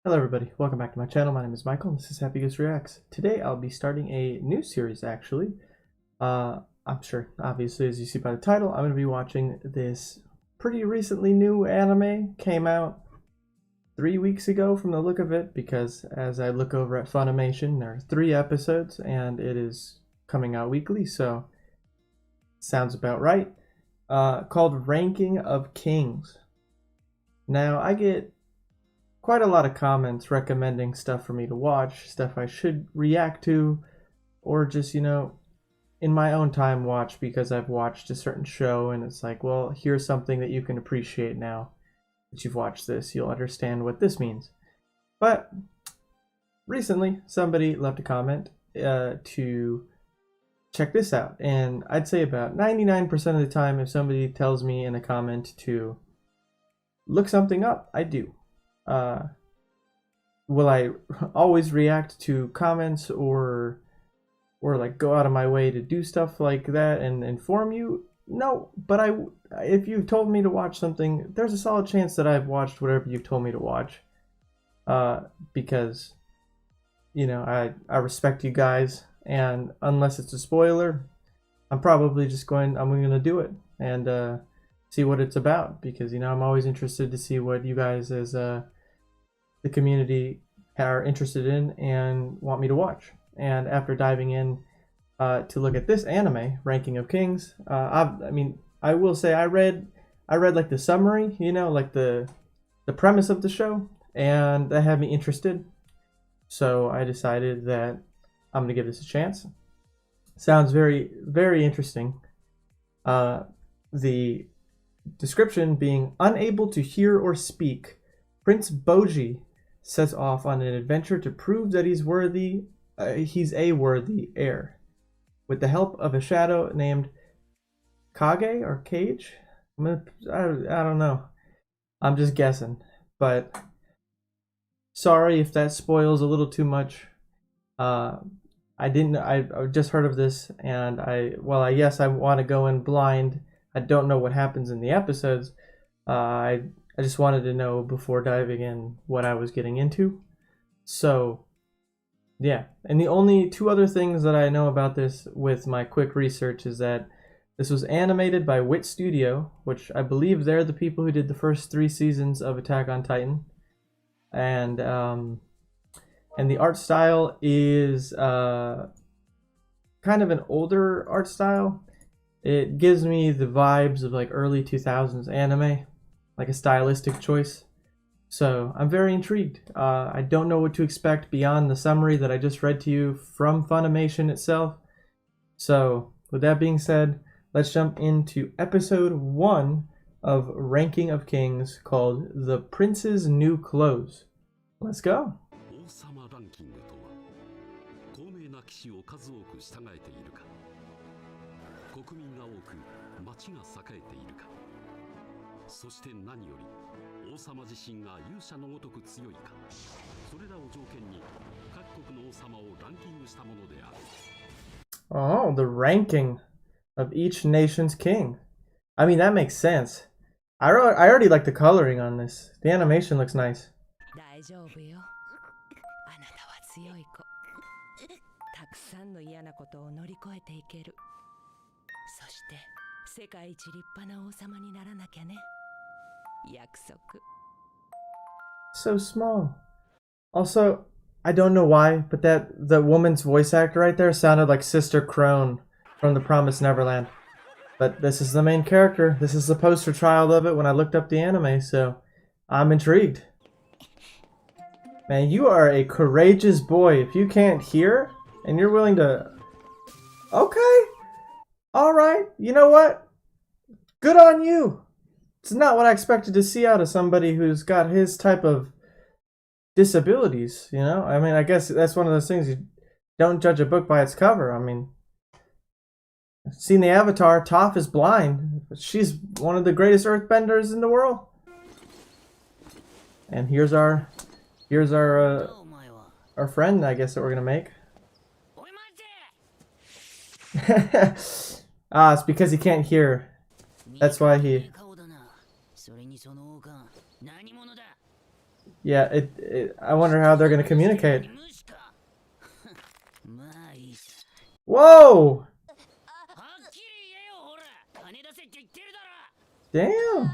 Hello everybody, welcome back to my channel. My name is Michael and this is Happy Goose Reacts. Today I'll be starting a new series actually. I'm sure, obviously, as you see by the title, I'm going to be watching this pretty recently new anime. Came out 3 weeks ago from the look of it, because as I look over at Funimation, there are 3 episodes and it is coming out weekly, so sounds about right. Called Ranking of Kings. Now, I get quite a lot of comments recommending stuff for me to watch, stuff I should react to, or just, in my own time watch because I've watched a certain show and it's like, well, here's something that you can appreciate now that you've watched this. You'll understand what this means. But recently, somebody left a comment to check this out. And I'd say about 99% of the time, if somebody tells me in a comment to look something up, I do. Will I always react to comments or like go out of my way to do stuff like that and inform you? No, but if you've told me to watch something, there's a solid chance that I've watched whatever you've told me to watch. Because I respect you guys, and unless it's a spoiler, I'm probably just I'm gonna do it and see what it's about, because I'm always interested to see what you guys as the community are interested in and want me to watch. And after diving in to look at this anime, Ranking of Kings, I will say I read like the summary, like the premise of the show, and that had me interested. So I decided that I'm gonna give this a chance. Sounds very, very interesting. The description being: unable to hear or speak, Prince Bojji sets off on an adventure to prove that he's a worthy heir. With the help of a shadow named Kage or Cage, I don't know. I'm just guessing, but sorry if that spoils a little too much. I just heard of this, and I want to go in blind. I don't know what happens in the episodes. I just wanted to know before diving in what I was getting into. So, yeah. And the only 2 other things that I know about this with my quick research is that this was animated by Wit Studio, which I believe they're the people who did the first 3 seasons of Attack on Titan. And the art style is kind of an older art style. It gives me the vibes of like early 2000s anime, like a stylistic choice. So I'm very intrigued. I don't know what to expect beyond the summary that I just read to you from Funimation itself. So with that being said, let's jump into episode 1 of Ranking of Kings, called The Prince's New Clothes. Let's go. Ousama Ranking とは、高名な騎士を数多く従えているか、国民が多く町が栄えているか、そして何より王様自身が勇者のごとく強いか、それらを条件に各国の王様をランキングしたものである。Oh, the ranking of each nation's king. I mean, that makes sense. I already like the coloring on this. The animation looks nice. 大丈夫よ。あなたは強い子。たくさんの嫌なことを乗り越えていける。そして世界一立派な王様にならなきゃね。約束。So small. Also, I don't know why, but the woman's voice actor right there sounded like Sister Crone from The Promised Neverland. But this is the main character. This is the poster child of it when I looked up the anime, so I'm intrigued. Man, you are a courageous boy. If you can't hear and you're willing to... Okay. Alright. You know what? Good on you. It's not what I expected to see out of somebody who's got his type of disabilities, I mean, I guess that's one of those things. You don't judge a book by its cover. I mean, I've seen the Avatar. Toph is blind, but she's one of the greatest earthbenders in the world. And here's our friend, I guess, that we're gonna make. It's because he can't hear. That's why he... Yeah, I wonder how they're gonna communicate. Whoa! Damn!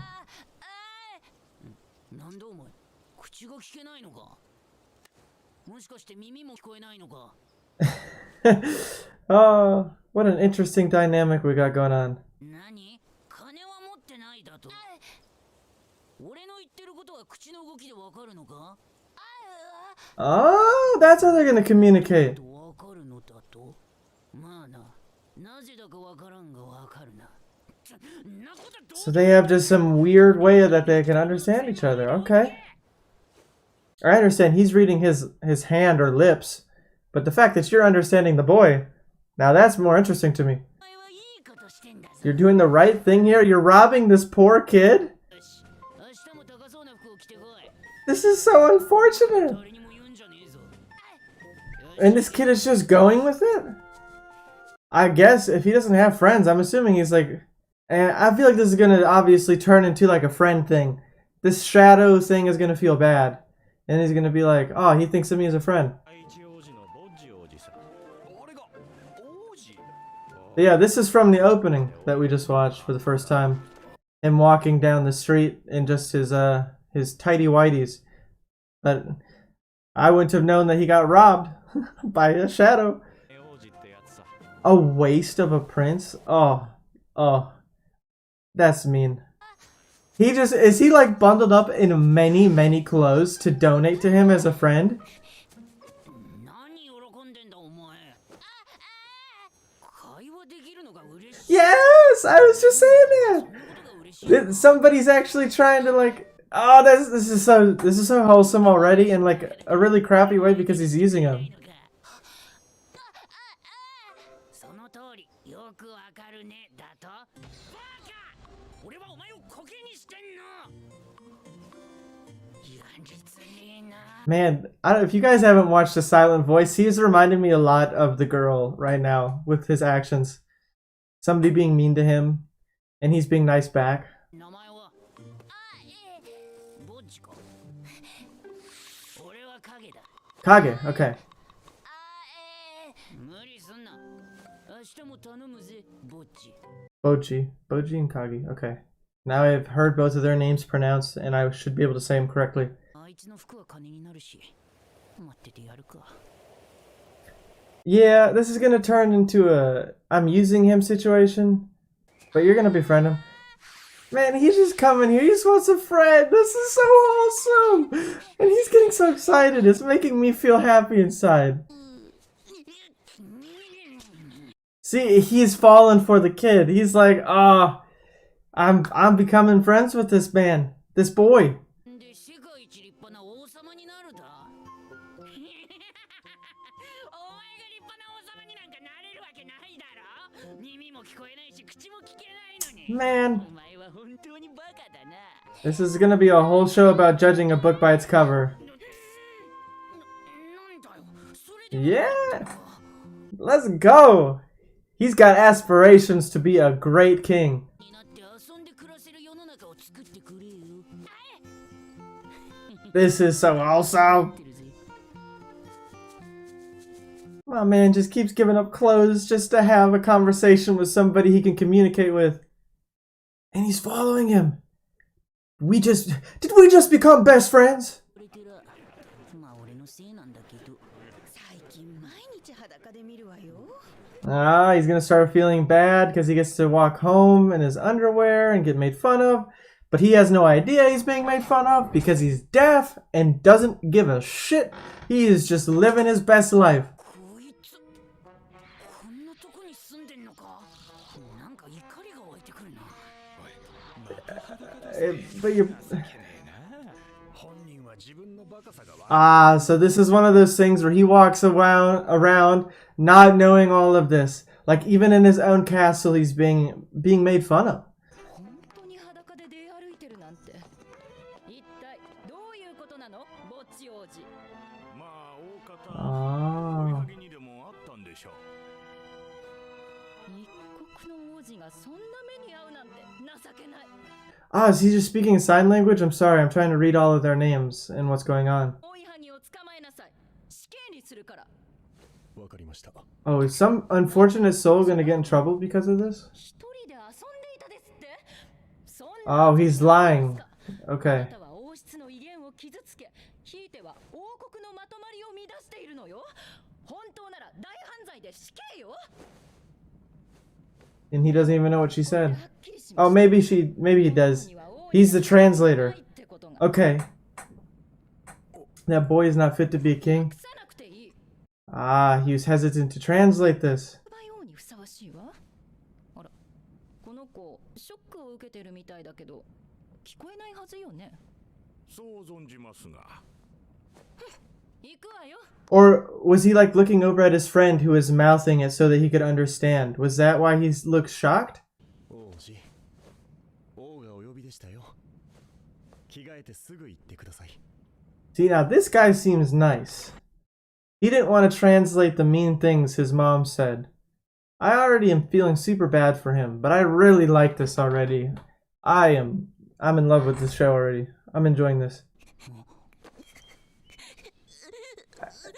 Oh, what an interesting dynamic we got going on. Oh, that's how they're gonna communicate. So they have just some weird way that they can understand each other. Okay. I understand he's reading his hand or lips, but the fact that you're understanding the boy, now that's more interesting to me. You're doing the right thing here. You're robbing this poor kid. This is so unfortunate. And this kid is just going with it? I guess if he doesn't have friends, I'm assuming he's like... And I feel like this is going to obviously turn into like a friend thing. This shadow thing is going to feel bad. And he's going to be like, oh, he thinks of me as a friend. But yeah, this is from the opening that we just watched for the first time. Him walking down the street in just his tidy whities. But I wouldn't have known that he got robbed by a shadow. A waste of a prince? Oh. That's mean. Is he like bundled up in many clothes to donate to him as a friend? Yes! I was just saying that! Somebody's actually trying to like... Oh, this is so wholesome already in like a really crappy way because he's using him. Man, if you guys haven't watched The Silent Voice, he's reminding me a lot of the girl right now with his actions. Somebody being mean to him, and he's being nice back. Kage, okay. Bojji and Kage, okay. Now I've heard both of their names pronounced, and I should be able to say them correctly. Yeah, this is gonna turn into a I'm using him situation, but you're gonna befriend him. Man, he's just coming here. He just wants a friend. This is so wholesome. And he's getting so excited. It's making me feel happy inside. See, he's fallen for the kid. He's like, oh, I'm becoming friends with this man. This boy. Man. This is gonna be a whole show about judging a book by its cover. Yeah! Let's go! He's got aspirations to be a great king. This is so awesome! My man just keeps giving up clothes just to have a conversation with somebody he can communicate with. And he's following him. Did we just become best friends? Ah, he's gonna start feeling bad because he gets to walk home in his underwear and get made fun of. But he has no idea he's being made fun of because he's deaf and doesn't give a shit. He is just living his best life. But you're... so this is one of those things where he walks around not knowing all of this. Like even in his own castle, he's being made fun of. Oh. Ah, is he just speaking sign language? I'm sorry, I'm trying to read all of their names and what's going on. Oh, is some unfortunate soul gonna get in trouble because of this? Oh, he's lying. Okay. And he doesn't even know what she said. Oh, maybe he does. He's the translator. Okay. That boy is not fit to be a king. Ah, he was hesitant to translate this. Or was he like looking over at his friend who was mouthing it so that he could understand? Was that why he looked shocked? See, now this guy seems nice. He didn't want to translate the mean things his mom said. I already am feeling super bad for him, but I really like this already. I'm in love with this show already. I'm enjoying this.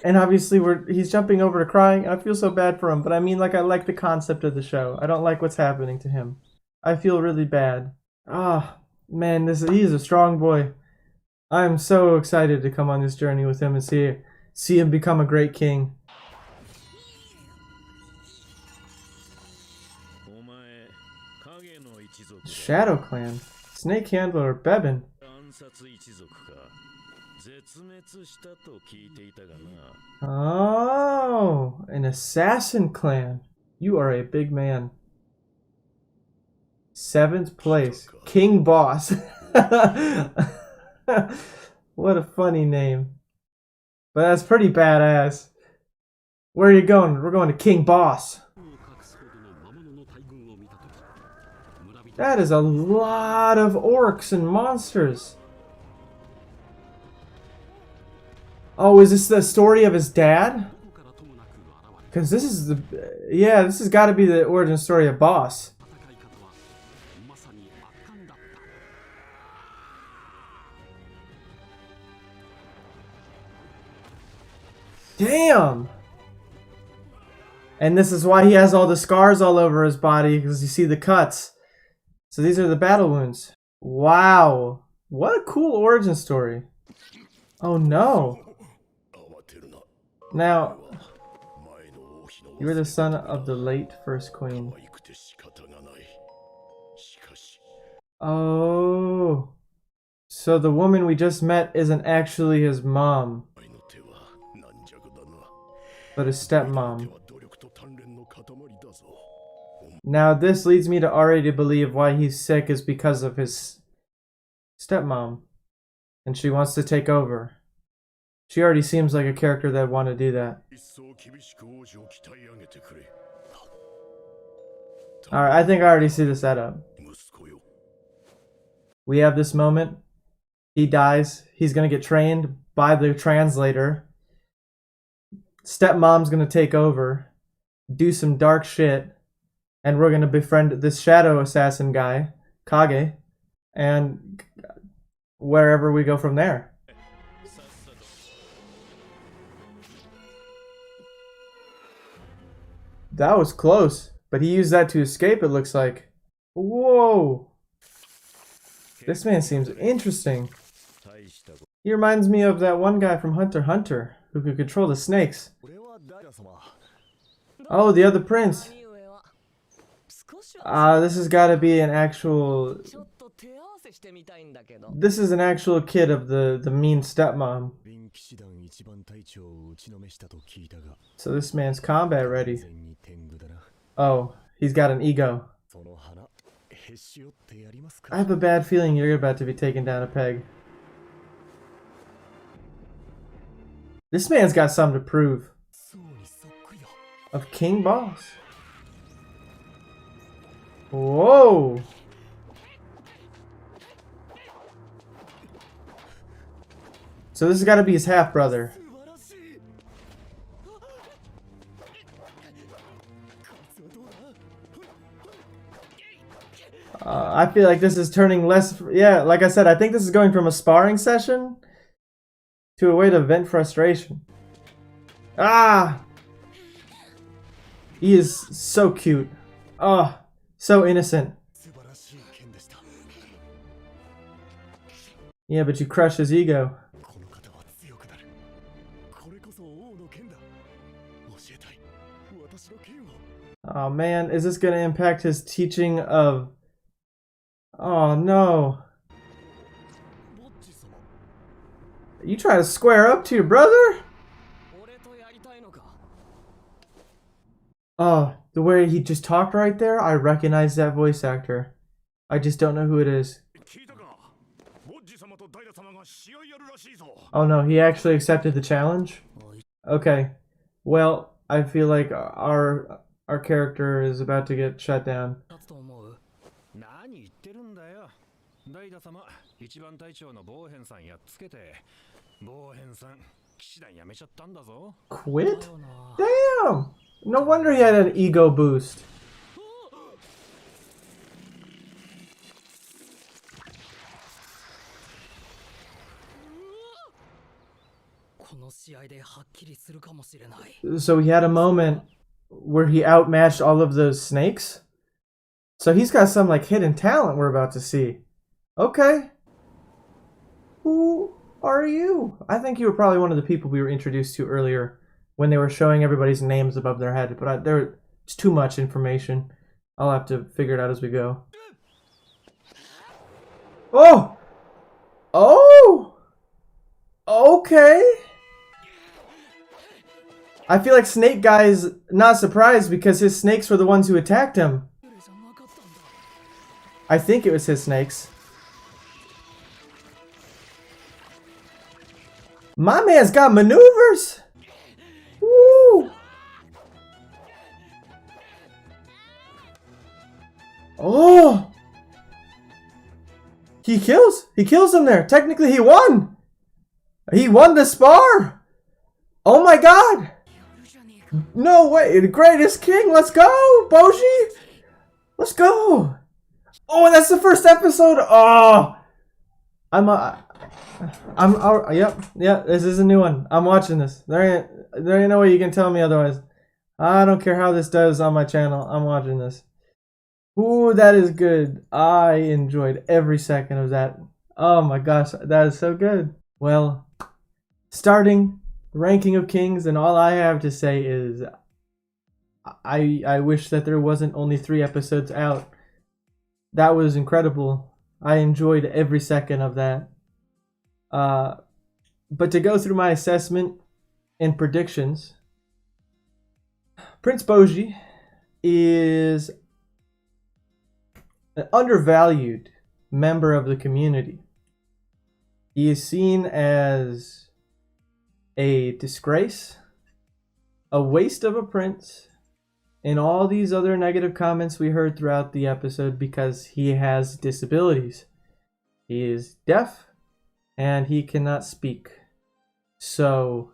And obviously he's jumping over to crying. I feel so bad for him, but I mean, like, I like the concept of the show. I don't like what's happening to him. I feel really bad. Ah, man, he's a strong boy. I'm so excited to come on this journey with him and see him become a great king. Shadow Clan. Snake Handler Bebin. Oh, an assassin clan. You are a big man. 7th place. King Boss. What a funny name. But that's pretty badass. Where are you going? We're going to King Boss. That is a lot of orcs and monsters. Oh, is this the story of his dad? Because this is this has got to be the origin story of Boss. Damn! And this is why he has all the scars all over his body, because you see the cuts. So these are the battle wounds. Wow. What a cool origin story. Oh no. Now, you were the son of the late first queen. Oh. So the woman we just met isn't actually his mom, but his stepmom. Now this leads me to already believe why he's sick is because of his stepmom. And she wants to take over. She already seems like a character that would want to do that. Alright, I think I already see the setup. We have this moment. He dies. He's going to get trained by the translator. Stepmom's going to take over. Do some dark shit. And we're going to befriend this shadow assassin guy, Kage. And wherever we go from there. That was close. But he used that to escape, it looks like. Whoa. This man seems interesting. He reminds me of that one guy from Hunter x Hunter who could control the snakes. Oh, the other prince. This has got to be an actual... This is an actual kid of the mean stepmom. So this man's combat ready. Oh, he's got an ego. I have a bad feeling you're about to be taken down a peg. This man's got something to prove. Of King Boss. Whoa! So this has got to be his half-brother. I feel like this is turning less. Yeah, like I said, I think this is going from a sparring session to a way to vent frustration. Ah! He is so cute. Oh, so innocent. Yeah, but you crush his ego. Oh man, is this gonna impact his teaching of... Oh no. You try to square up to your brother? Oh, the way he just talked right there, I recognize that voice actor. I just don't know who it is. Oh no, he actually accepted the challenge? Okay. Well, I feel like our character is about to get shut down. Quit? Damn! No wonder he had an ego boost. So he had a moment where he outmatched all of those snakes? So he's got some like hidden talent we're about to see. Okay. Who are you? I think you were probably one of the people we were introduced to earlier when they were showing everybody's names above their head, but there's too much information. I'll have to figure it out as we go. Oh! Oh! Okay. I feel like Snake Guy's not surprised because his snakes were the ones who attacked him. I think it was his snakes. My man's got maneuvers! Woo! Oh! He kills him there. Technically he won! He won the spar! Oh my god! No way! The greatest king! Let's go! Bojji! Let's go! Oh, and that's the first episode! Oh! Yep, this is a new one. I'm watching this. There ain't no way you can tell me otherwise. I don't care how this does on my channel. I'm watching this. Ooh, that is good. I enjoyed every second of that. Oh my gosh, that is so good. Well, starting Ranking of Kings, and all I have to say is I wish that there wasn't only 3 episodes out. That was incredible. I enjoyed every second of that. But to go through my assessment and predictions, Prince Bojji is an undervalued member of the community. He is seen as a disgrace, a waste of a prince, and all these other negative comments we heard throughout the episode because he has disabilities. He is deaf and he cannot speak. So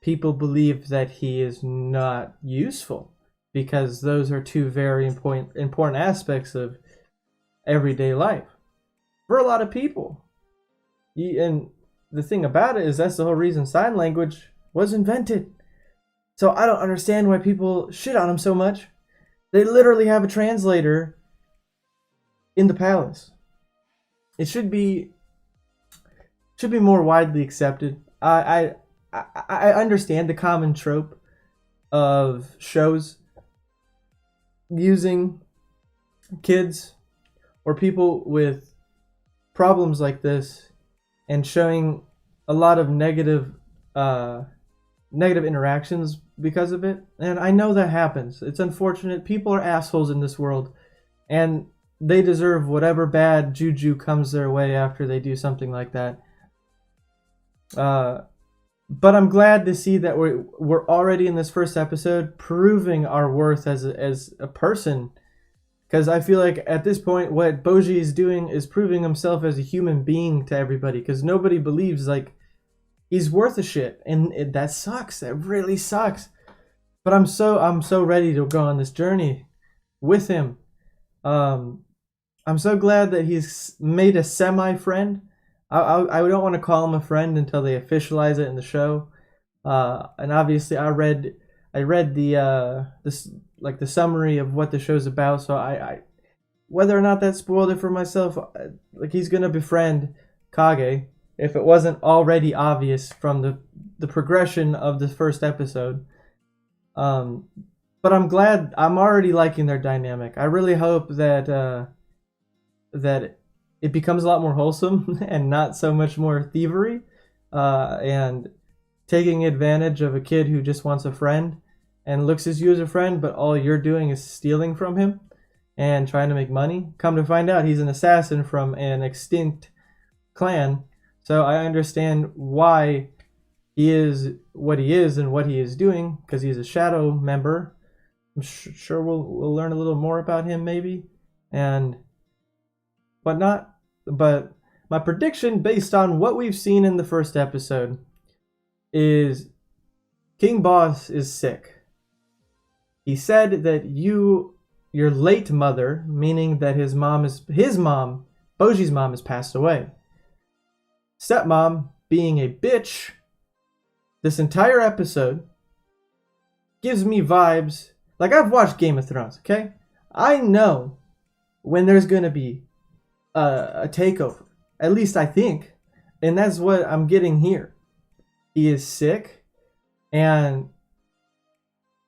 people believe that he is not useful because those are 2 very important aspects of everyday life for a lot of people. And the thing about it is that's the whole reason sign language was invented. So I don't understand why people shit on him so much. They literally have a translator in the palace. It should be more widely accepted. I understand the common trope of shows using kids or people with problems like this and showing a lot of negative interactions because of it. And I know that happens. It's unfortunate. People are assholes in this world, and they deserve whatever bad juju comes their way after they do something like that. But I'm glad to see that we're already in this first episode proving our worth as a person. Because I feel like at this point, what Bojji is doing is proving himself as a human being to everybody. Because nobody believes like he's worth a shit, and that sucks. That really sucks. But I'm so ready to go on this journey with him. I'm so glad that he's made a semi-friend. I don't want to call him a friend until they officialize it in the show. And obviously, I read the summary of what the show's about. So I whether or not that spoiled it for myself, like he's gonna befriend Kage if it wasn't already obvious from the progression of the first episode. But I'm glad. I'm already liking their dynamic. I really hope that it becomes a lot more wholesome and not so much more thievery, and taking advantage of a kid who just wants a friend and looks at you as a friend, but all you're doing is stealing from him and trying to make money. Come to find out, he's an assassin from an extinct clan. So I understand why he is what he is and what he is doing, because he's a shadow member. I'm sure we'll learn a little more about him maybe, and whatnot. But my prediction, based on what we've seen in the first episode, is King Boss is sick. He said that your late mother, meaning that his mom, Bojji's mom, has passed away. Stepmom, being a bitch, this entire episode gives me vibes. Like, I've watched Game of Thrones, okay? I know when there's going to be a takeover. At least I think. And that's what I'm getting here. He is sick. And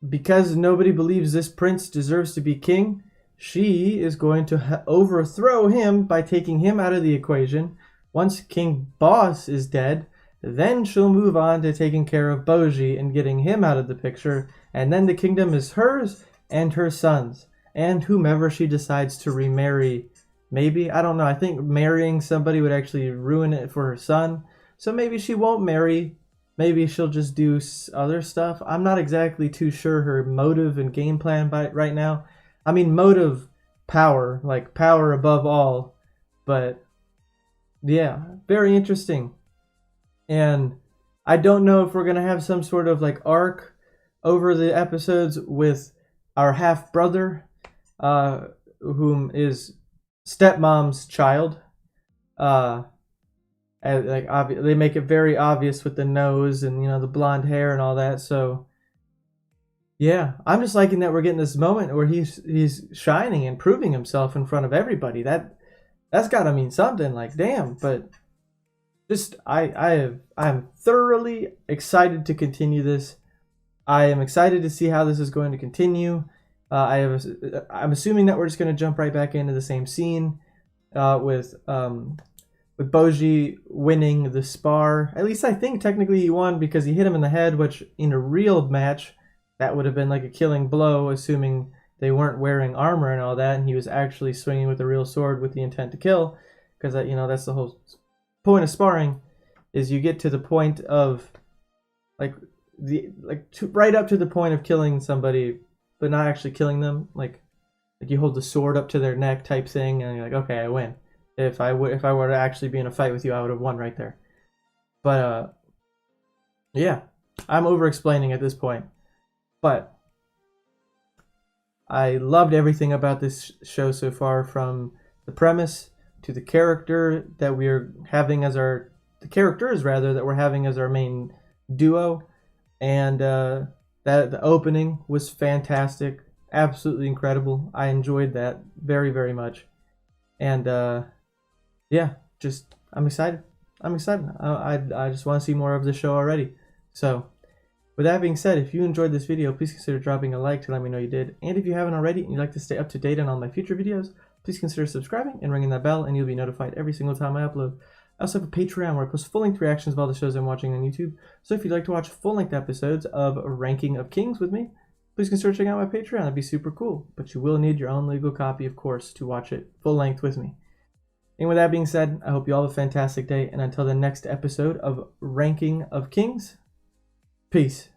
because nobody believes this prince deserves to be king, she is going to overthrow him by taking him out of the equation. Once King Boss is dead, then she'll move on to taking care of Bojji and getting him out of the picture. And then the kingdom is hers and her sons. And whomever she decides to remarry. Maybe, I don't know. I think marrying somebody would actually ruin it for her son. So maybe she won't marry. Maybe she'll just do other stuff. I'm not exactly too sure her motive and game plan right now. I mean, motive, power, like power above all. But yeah, very interesting. And I don't know if we're going to have some sort of like arc over the episodes with our half brother, whom is stepmom's child. They make it very obvious with the nose and the blonde hair and all that. So yeah, I'm just liking that we're getting this moment where he's shining and proving himself in front of everybody. That's gotta mean something. Like, damn. But just I'm thoroughly excited to continue this. I am excited to see how this is going to continue. I'm assuming that we're just going to jump right back into the same scene with Bojji winning the spar. At least I think technically he won because he hit him in the head, which in a real match that would have been like a killing blow, assuming they weren't wearing armor and all that, and he was actually swinging with a real sword with the intent to kill. Because that's the whole point of sparring, is you get to the point of right up to the point of killing somebody, but not actually killing them. Like you hold the sword up to their neck type thing, and you're like, okay, I win. If I were to actually be in a fight with you, I would have won right there. But yeah, I'm over explaining at this point. But I loved everything about this show so far, from the premise to the character that we're having as the characters that we're having as our main duo, and that the opening was fantastic, absolutely incredible. I enjoyed that very, very much, and yeah, just I'm excited. I just want to see more of the show already. So, with that being said, if you enjoyed this video, please consider dropping a like to let me know you did. And if you haven't already and you'd like to stay up to date on all my future videos, please consider subscribing and ringing that bell, and you'll be notified every single time I upload. I also have a Patreon where I post full-length reactions of all the shows I'm watching on YouTube. So if you'd like to watch full-length episodes of Ranking of Kings with me, please consider checking out my Patreon. That'd be super cool. But you will need your own legal copy, of course, to watch it full-length with me. And with that being said, I hope you all have a fantastic day. And until the next episode of Ranking of Kings, peace.